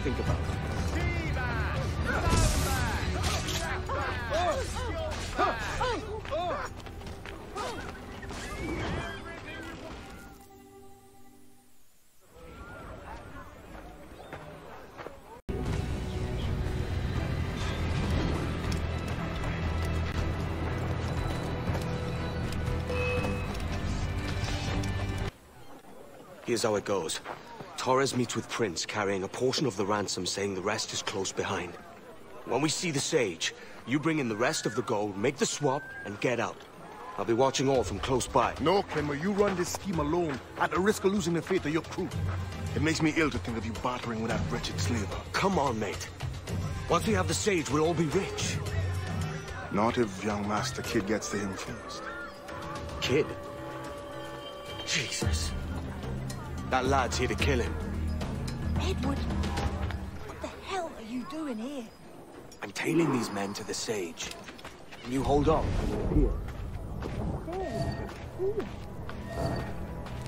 think about. Here's how it goes. Torres meets with Prince, carrying a portion of the ransom, saying the rest is close behind. When we see the Sage, you bring in the rest of the gold, make the swap, and get out. I'll be watching all from close by. No, Kenmer, you run this scheme alone, at the risk of losing the faith of your crew. It makes me ill to think of you bartering with that wretched slaver. Come on, mate. Once we have the Sage, we'll all be rich. Not if young Master Kid gets to him first. Kid? Jesus. That lad's here to kill him. Edward, what the hell are you doing here? I'm tailing these men to the Sage. Can you hold on? Here.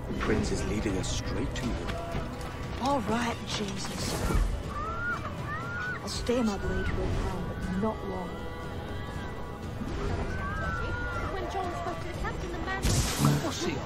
The Prince is leading us straight to him. All right, Jesus. I'll stay my blade for a time, but not long. When John spoke to the captain, the man went... What's he on?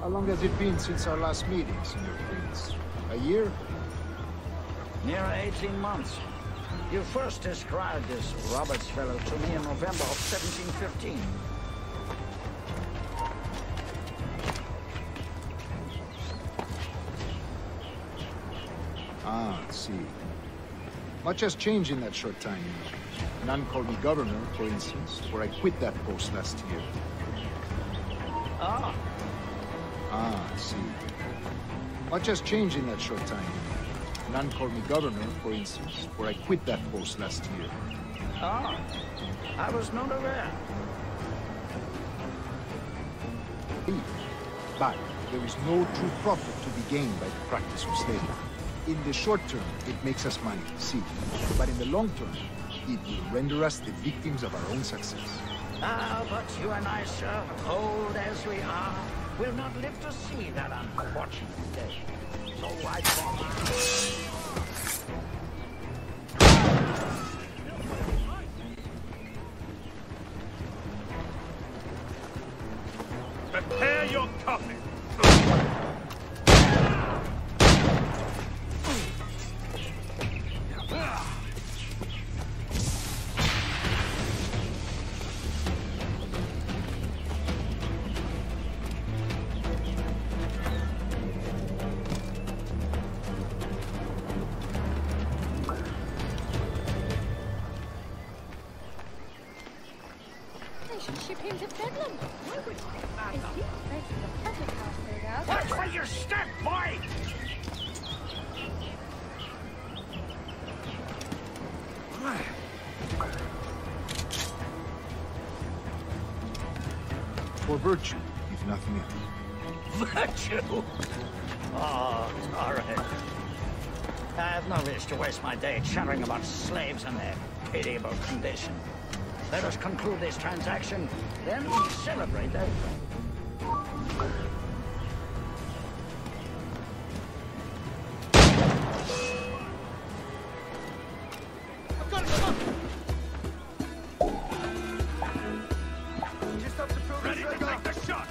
How long has it been since our last meeting, Senior Prince? A year? Near 18 months. You first described this Roberts fellow to me in November of 1715. Ah, I see. Much has changed in that short time. None called me governor, for instance, where I quit that post last year. Ah. Ah, I see. Much has changed in that short time. None called me governor, for instance, where I quit that post last year. Ah. I was not aware. But there is no true profit to be gained by the practice of slavery. In the short term, it makes us money, see. But in the long term, it will render us the victims of our own success. Ah, but you and I, sir, old as we are, will not live to see that unfortunate day. So I promise. Prepare your coffin! Ship him to Bedlam. Why would is he making a public house no doubt? Watch where you step, boy! For virtue, if nothing else. Virtue? Oh, all right. I have no wish to waste my day chattering about slaves and their pitiable condition. Let us conclude this transaction, then celebrate that. I've got it, come on! Just up to progress. Ready to take the shot!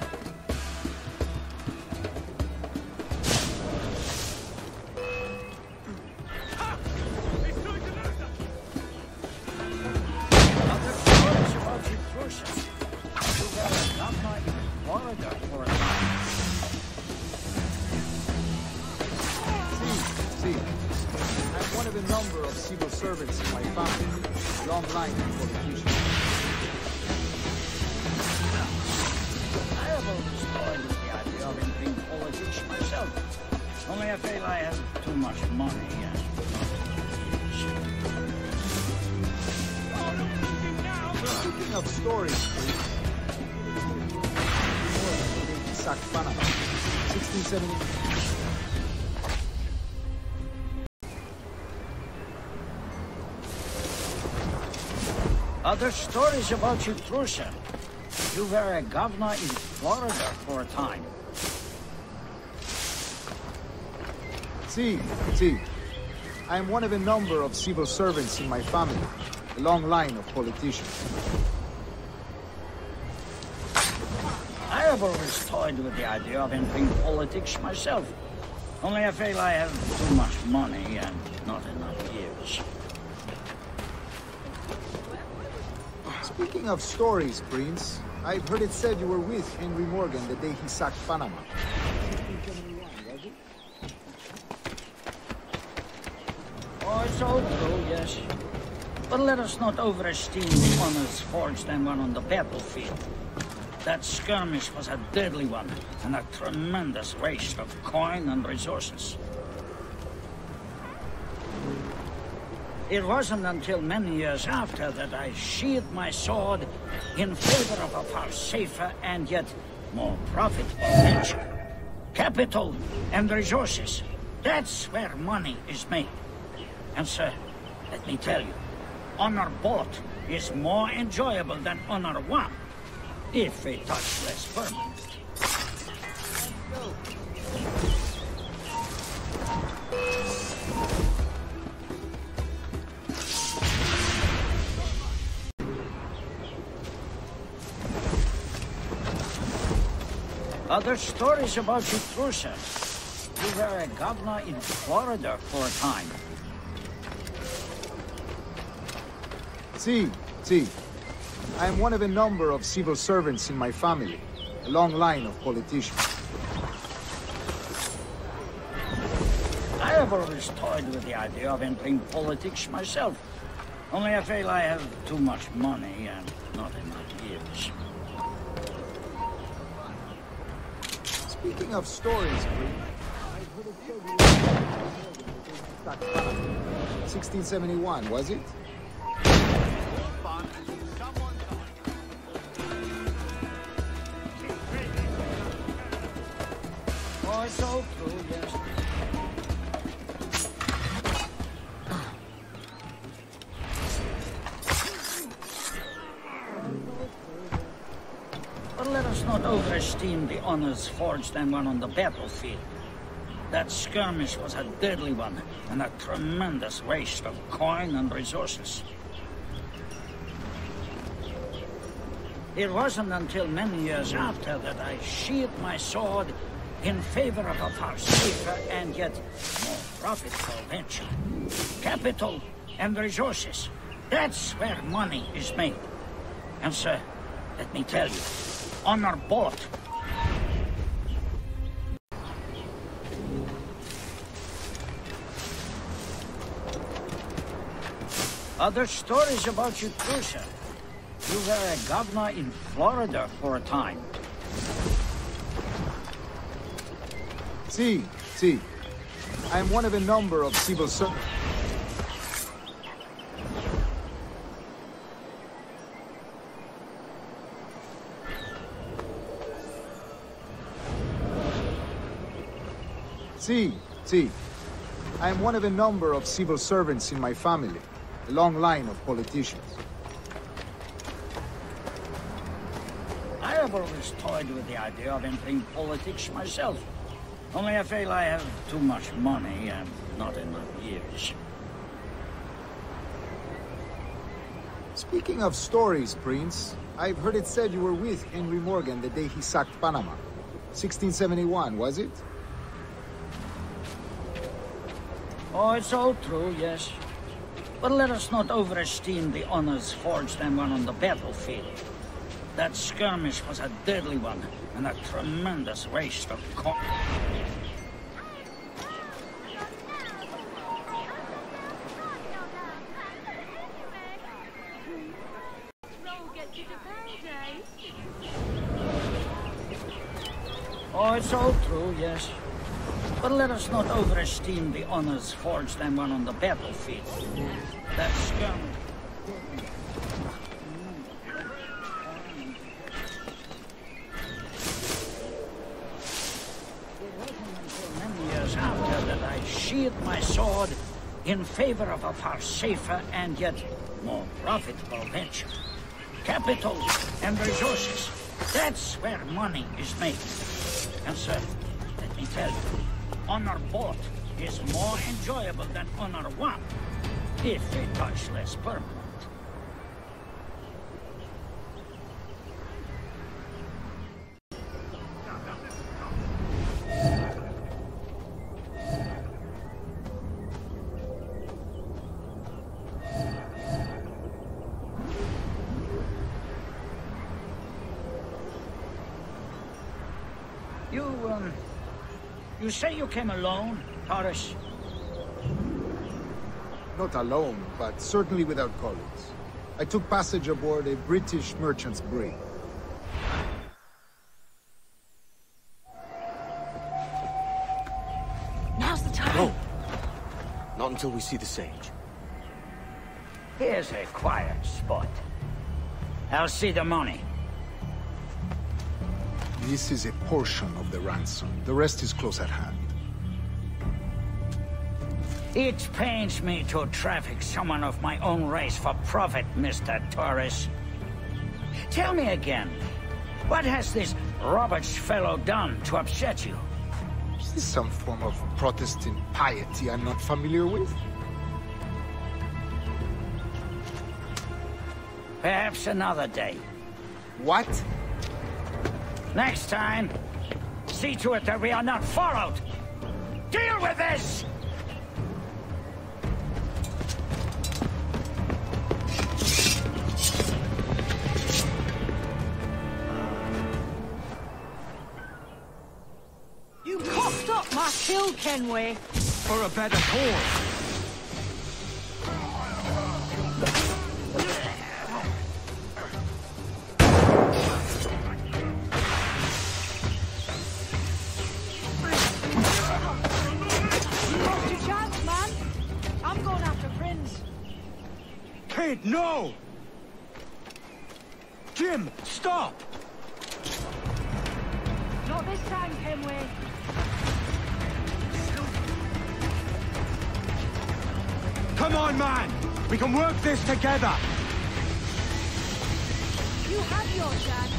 Number of civil servants in my family, long line of qualifications. politics myself. Only I feel I have too much money and Speaking of stories, please. He sacked Panama. 1670. Other stories about you, Trusa. You were a governor in Florida for a time. See. I am one of a number of civil servants in my family. A long line of politicians. I have always toyed with the idea of entering politics myself. Only I feel I have too much money and not enough years. Speaking of stories, Prince, I've heard it said you were with Henry Morgan the day he sacked Panama. 1671, was it? Oh, it's all true, yes. But let us not overesteem the honors forged and won on the battlefield. That skirmish was a deadly one, and a tremendous waste of coin and resources. It wasn't until many years after that I sheathed my sword in favor of a far safer and yet more profitable venture. Capital and resources, that's where money is made. And sir, let me tell you, honor bought is more enjoyable than honor won, if a touch less permanent. Other stories about you, Trusa. You were a governor in Florida for a time. See. I am one of a number of civil servants in my family. A long line of politicians. I have always toyed with the idea of entering politics myself. Only I feel I have too much money and not enough years. Speaking of stories, Prince, I've heard it said you were 1671, was it? Oh, it's all true, yes. But let us not overesteem the honors forged and won on the battlefield. That skirmish was a deadly one, and a tremendous waste of coin and resources. It wasn't until many years after that I sheathed my sword in favor of a far safer and yet more profitable venture. Capital and resources, that's where money is made. And sir, let me tell you, honor bought. Other stories about you, Trusa. You were a governor in Florida for a time. See. I am one of a number of civil servants. See. I am one of a number of civil servants in my family. A long line of politicians. I have always toyed with the idea of entering politics myself. Only I feel I have too much money and not enough years. Speaking of stories, Prince, I've heard it said you were with Henry Morgan the day he sacked Panama. 1671, was it? Oh, it's all true, yes. But let us not overesteem the honors forged and won on the battlefield. That skirmish was a deadly one, and a tremendous waste of coin. Oh, it's all true, yes. But let us not overesteem the honors forged and won on the battlefield. That scum. It wasn't until many years after that I sheathed my sword in favor of a far safer and yet more profitable venture. Capital and resources. That's where money is made. And sir, let me tell you, honor bought is more enjoyable than honor won, if a touch less permanent. You say you came alone, Taurus? Not alone, but certainly without colleagues. I took passage aboard a British merchant's brig. Now's the time. No. Not until we see the sage. Here's a quiet spot. I'll see the money. This is a portion of the ransom. The rest is close at hand. It pains me to traffic someone of my own race for profit, Mr. Torres. Tell me again, what has this Roberts fellow done to upset you? Is this some form of Protestant piety I'm not familiar with? Perhaps another day. What? Next time, see to it that we are not followed. Deal with this! You cocked up my kill, Kenway. For a better cause. Kid, no! Jim, stop! Not this time, Kenway. Come on, man! We can work this together! You have your chance.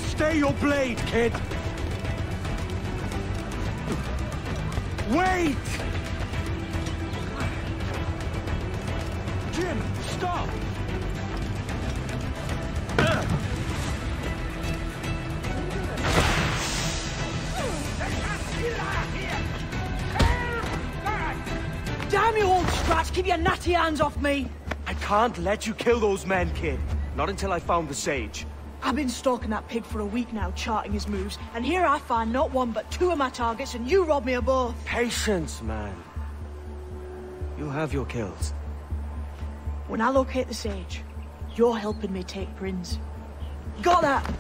Stay your blade, kid! Wait! Jim, stop! Damn you, old scratch! Keep your natty hands off me! I can't let you kill those men, kid. Not until I found the sage. I've been stalking that pig for a week now, charting his moves, and here I find not one but two of my targets, and you rob me of both. Patience, man. You have your kills. When I locate the sage, you're helping me take Prince. Got that?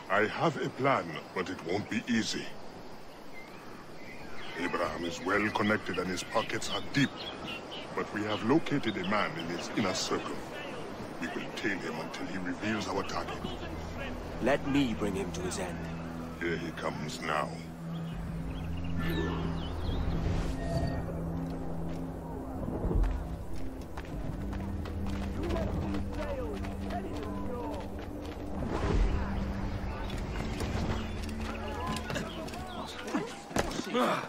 I have a plan, but it won't be easy. Abraham is well connected and his pockets are deep. But we have located a man in his inner circle. We will tail him until he reveals our target. Let me bring him to his end. Here he comes now. Pleasant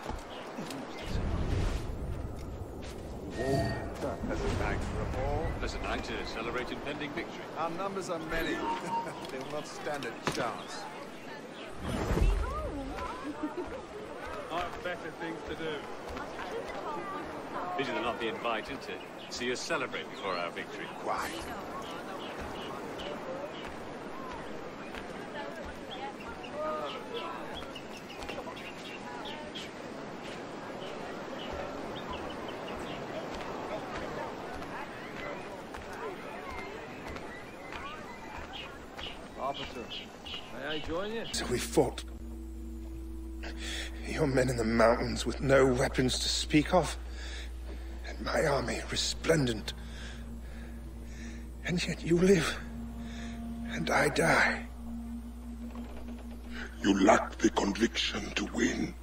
night for a ball. Pleasant night to celebrate impending victory. Our numbers are many. They will not stand a chance. I've better things to do. Busy than not be invited to see us celebrate before our victory. Quiet. Officer, may I join you? So we fought. Your men in the mountains with no weapons to speak of. And my army resplendent. And yet you live. And I die. You lack the conviction to win.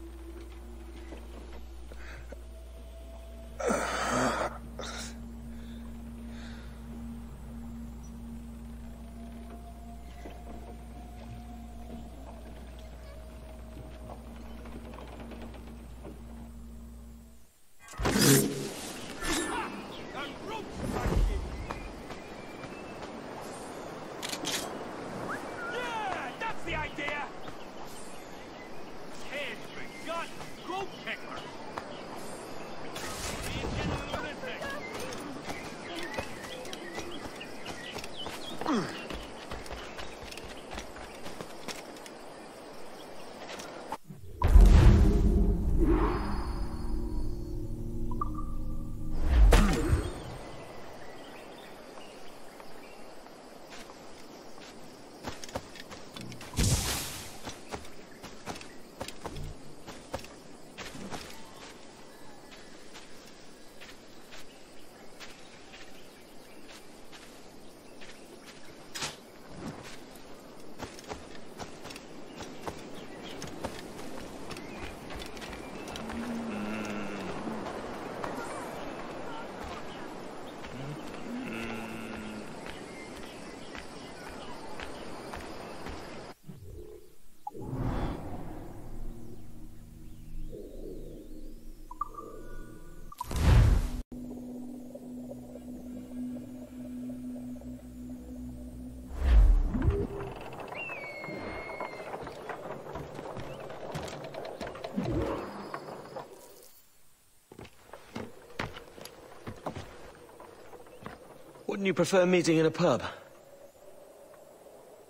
Wouldn't you prefer meeting in a pub?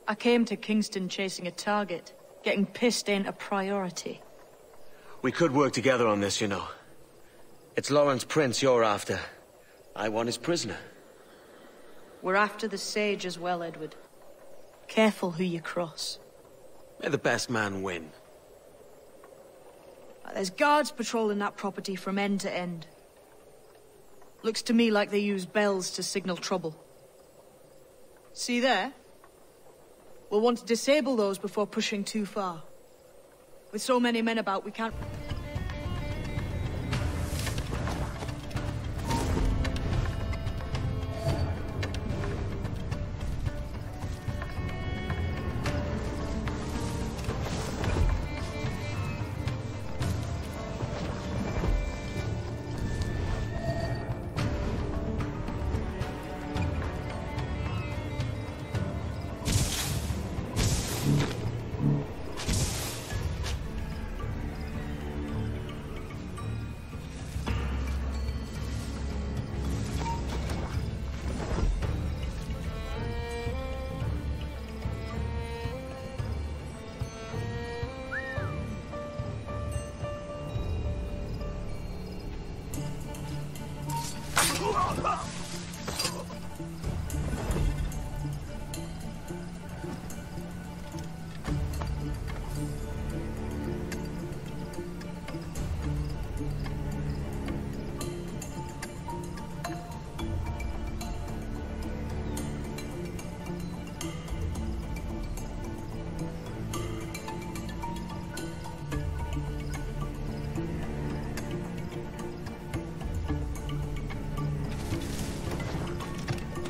I came to Kingston chasing a target. Getting pissed ain't a priority. We could work together on this, you know. It's Lawrence Prince you're after. I want his prisoner. We're after the Sage as well, Edward. Careful who you cross. May the best man win. There's guards patrolling that property from end to end. Looks to me like they use bells to signal trouble. See there? We'll want to disable those before pushing too far. With so many men about, we can't...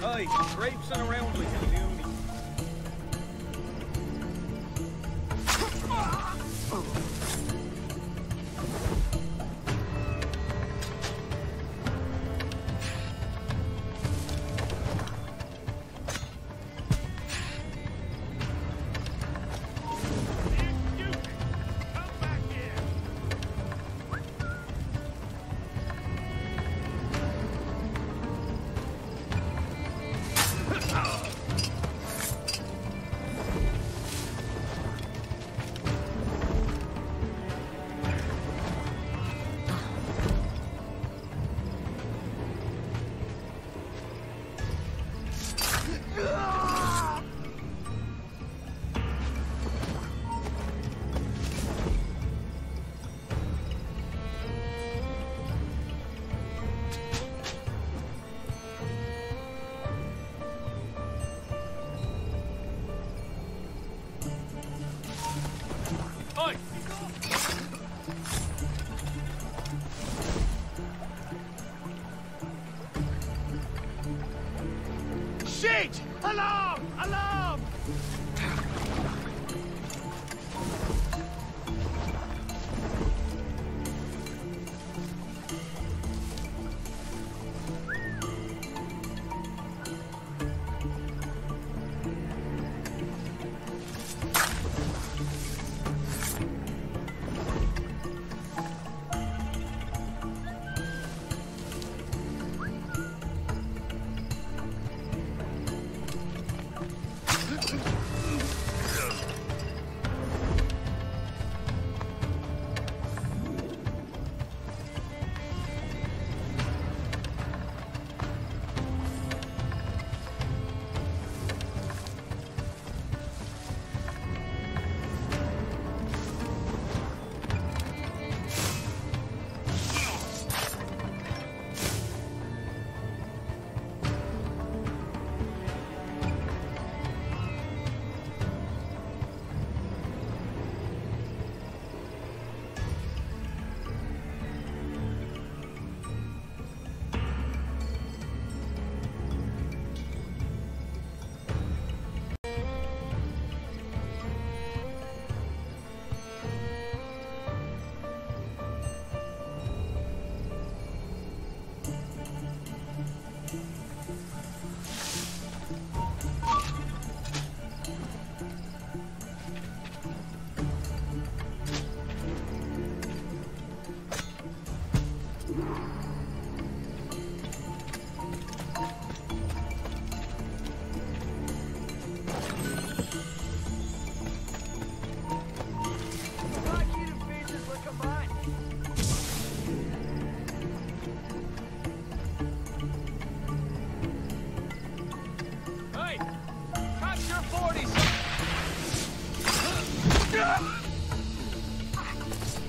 Hey, traipsing around like a loony. Shit! Alarm! Alarm!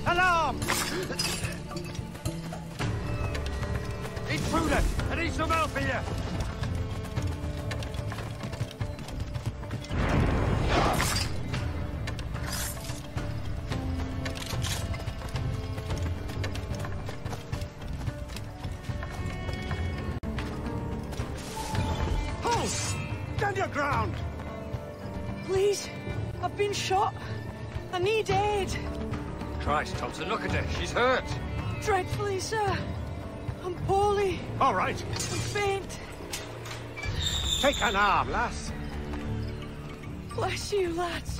Alarm! Intruder! I need some help here! Halt! Stand your ground! Please, I've been shot. I need aid. Christ, Thompson, look at her. She's hurt. Dreadfully, sir. I'm poorly. All right. I'm faint. Take an arm, lass. Bless you, lads.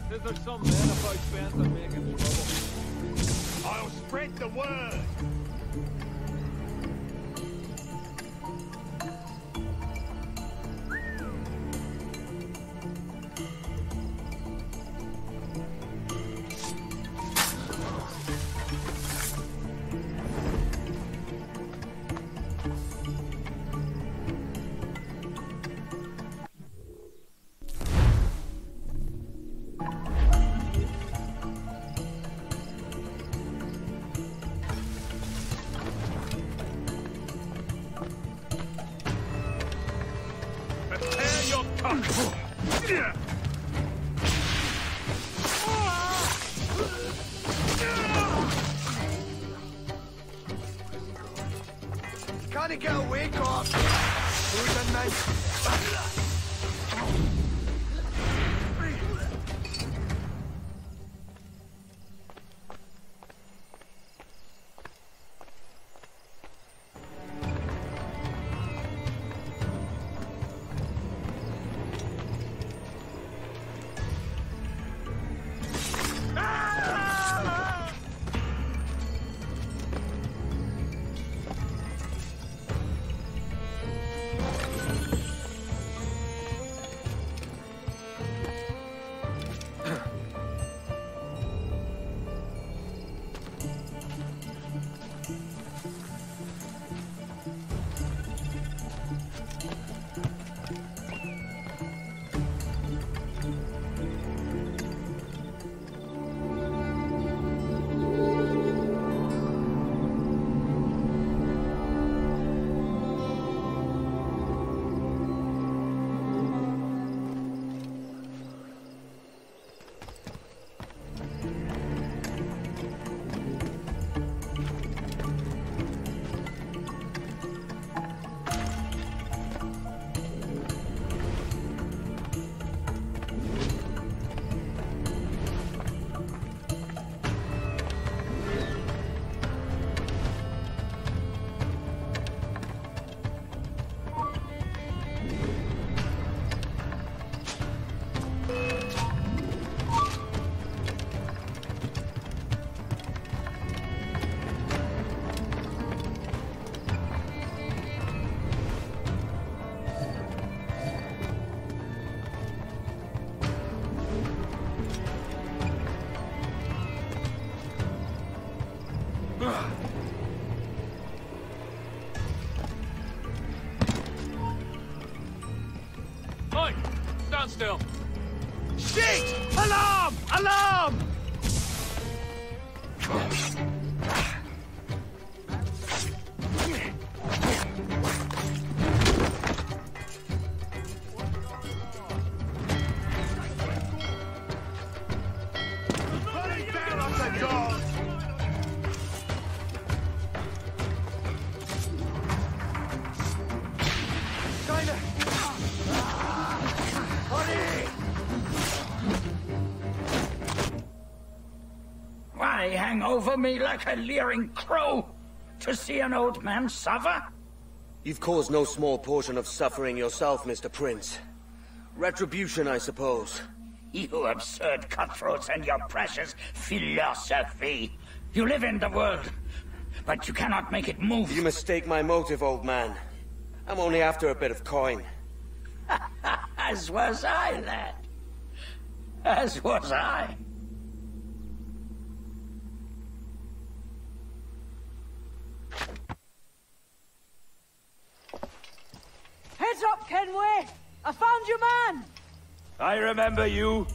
Is there some men about bent on making trouble? I'll spread the word. Can't he get away, God? Who's a knife? Wait! Alarm! Alarm! Why hang over me like a leering crow? To see an old man suffer? You've caused no small portion of suffering yourself, Mr. Prince. Retribution, I suppose. You absurd cutthroats and your precious philosophy. You live in the world, but you cannot make it move. You mistake my motive, old man. I'm only after a bit of coin. As was I, lad. As was I. Heads up, Kenway! I found your man! I remember you.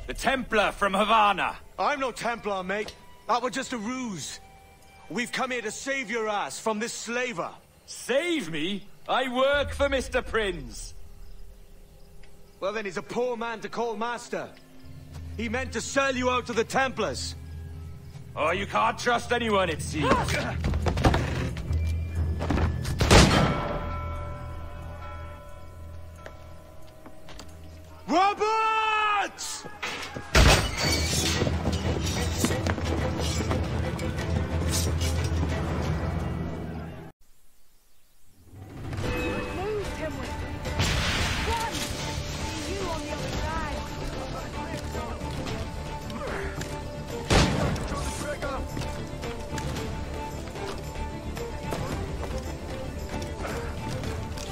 The Templar from Havana. I'm no Templar, mate. That was just a ruse. We've come here to save your ass from this slaver. Save me? I work for Mr. Prince. Well, then he's a poor man to call master. He meant to sell you out to the Templars. Oh, you can't trust anyone, it seems. Robert! Move, Kenway. Run! You on the other side.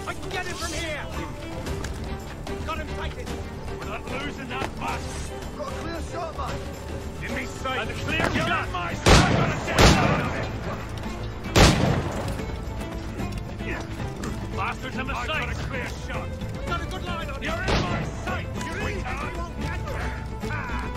I can get him from here! Got him fighting! We're not losing that much! Got a clear shot, mate. Give me sight! And a clear shot! My son! I'm gonna get out of it! Bastards in the sight! I got a clear shot! We got a good line on you! You're in my sight! You're in! You won't get me! Ah!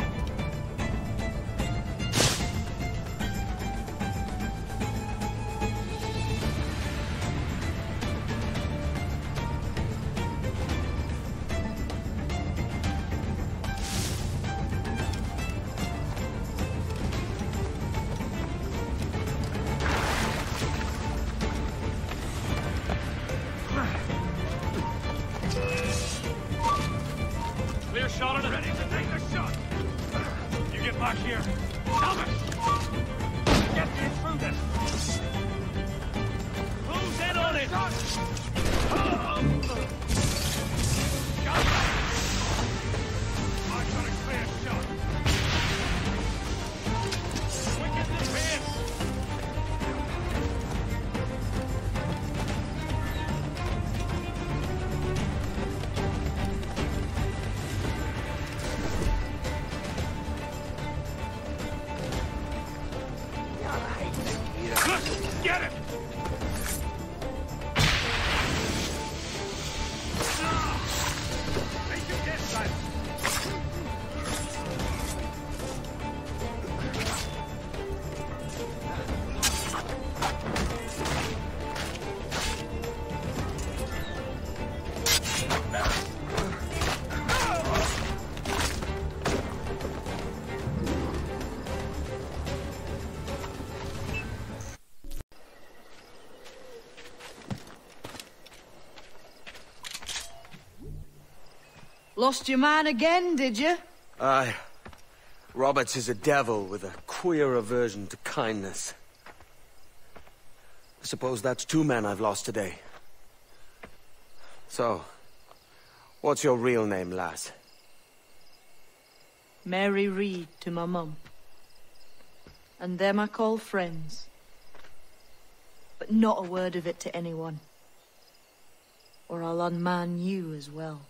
Clear shot on it. Ready to take the shot. You get back here. Stop it! Get me through this. Who's in on it? Shot back. I've got a clear shot. Wicket in hands. Get it! Make your guess, son. Lost your man again, did you? Aye. Roberts is a devil with a queer aversion to kindness. I suppose that's 2 men I've lost today. So, what's your real name, lass? Mary Reed to my mum. And them I call friends. But not a word of it to anyone. Or I'll unman you as well.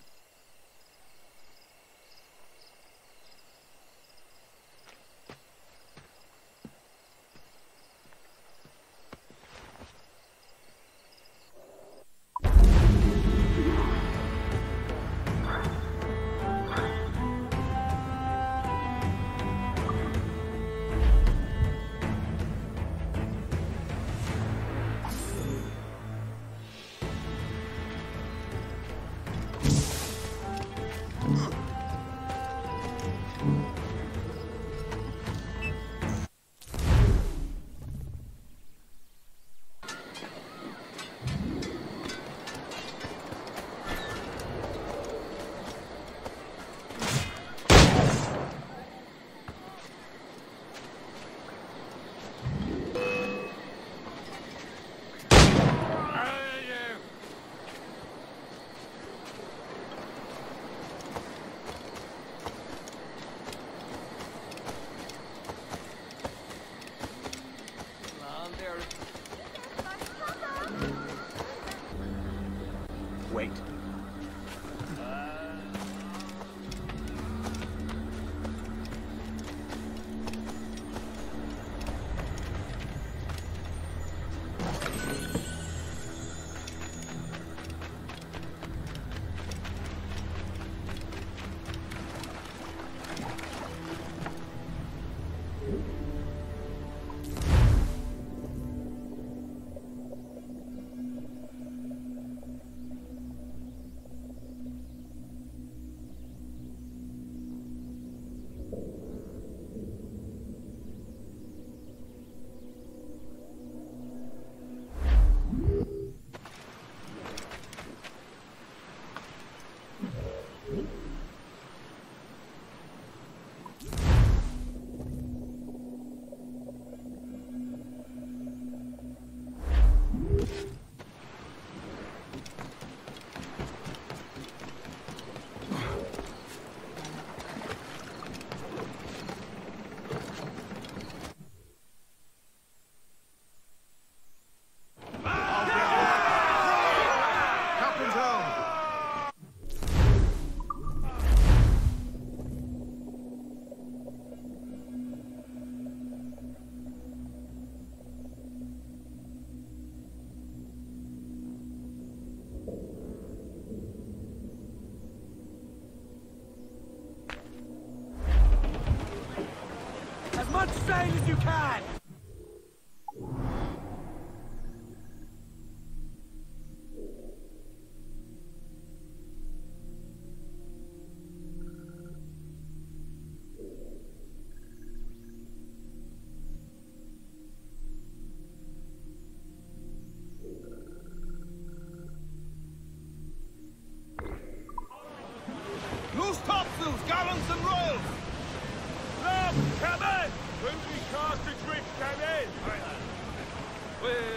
much sail as you can! Loose topsails, gallants and royals! Look, come in! Friendly cast adrift, come in! Well,